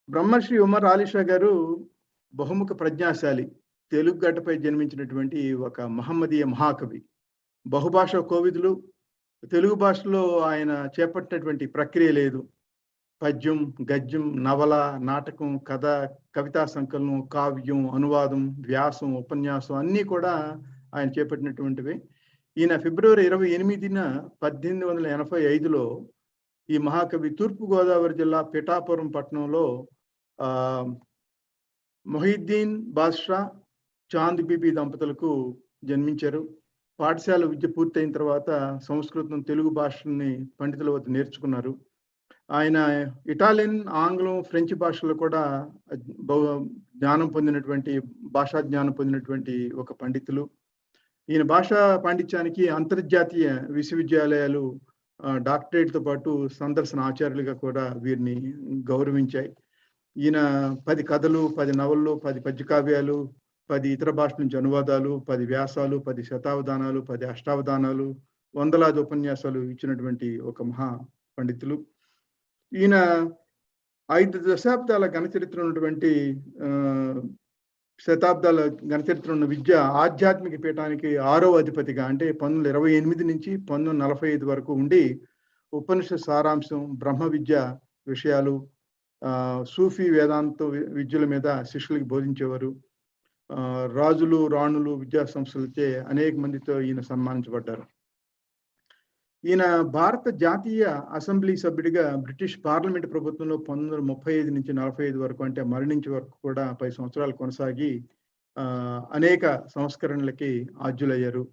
బ్రహ్మశ్రీ ఉమర్ ఆలీషా గారు బహుముఖ ప్రజ్ఞాశాలి. తెలుగు గడ్డపై జన్మించినటువంటి ఒక మహమ్మదీయ మహాకవి. బహుభాషా కోవిదులు. తెలుగు భాషలో ఆయన చేపట్టినటువంటి ప్రక్రియ లేదు. పద్యం, గద్యం, నవల, నాటకం, కథ, కవితా సంకలనం, కావ్యం, అనువాదం, వ్యాసం, ఉపన్యాసం అన్నీ కూడా ఆయన చేపట్టినటువంటివి. ఈయన ఫిబ్రవరి 28న 1885లో ఈ మహాకవి తూర్పుగోదావరి జిల్లా పిఠాపురం పట్టణంలో మొహిద్దీన్ బాద్షా, చాంద్ బీబీ దంపతులకు జన్మించారు. పాఠశాల విద్య పూర్తయిన తర్వాత సంస్కృతం, తెలుగు భాషల్ని పండితుల వద్ద నేర్చుకున్నారు. ఆయన ఇటాలియన్, ఆంగ్లం, ఫ్రెంచ్ భాషలో కూడా జ్ఞానం పొందినటువంటి భాషా జ్ఞానం పొందినటువంటి ఒక పండితులు. ఈయన భాషా పాండిత్యానికి అంతర్జాతీయ విశ్వవిద్యాలయాలు డాక్టరేట్తో పాటు సందర్శన ఆచార్యులుగా కూడా వీరిని గౌరవించాయి. ఈయన 10 కథలు, 10 నవళ్ళు, 10 పద్యకావ్యాలు, 10 ఇతర భాషల నుంచి అనువాదాలు, 10 వ్యాసాలు, 10 శతావధానాలు, 10 అష్టావధానాలు, వందలాది ఉపన్యాసాలు ఇచ్చినటువంటి ఒక మహా పండితులు. ఈయన 5 దశాబ్దాల ఘనచరిత్ర ఉన్నటువంటి శతాబ్దాల ఘనచరిత్ర ఉన్న విద్య ఆధ్యాత్మిక పీఠానికి 6వ అధిపతిగా, అంటే 1928 నుంచి 1945 వరకు ఉండి ఉపనిషత్ సారాంశం, బ్రహ్మ విద్య విషయాలు, సూఫీ వేదాంత విద్యల మీద శిష్యులకి బోధించేవారు. రాజులు, రాణులు, విద్యా సంస్థలచే అనేక మందితో ఈయన సన్మానించబడ్డారు. ఈయన భారత జాతీయ అసెంబ్లీ సభ్యుడిగా బ్రిటిష్ పార్లమెంట్ ప్రభుత్వంలో 1935 నుంచి 45 వరకు, అంటే మరణించే వరకు కూడా 10 సంవత్సరాలు కొనసాగి అనేక సంస్కరణలకి ఆద్యులయ్యారు.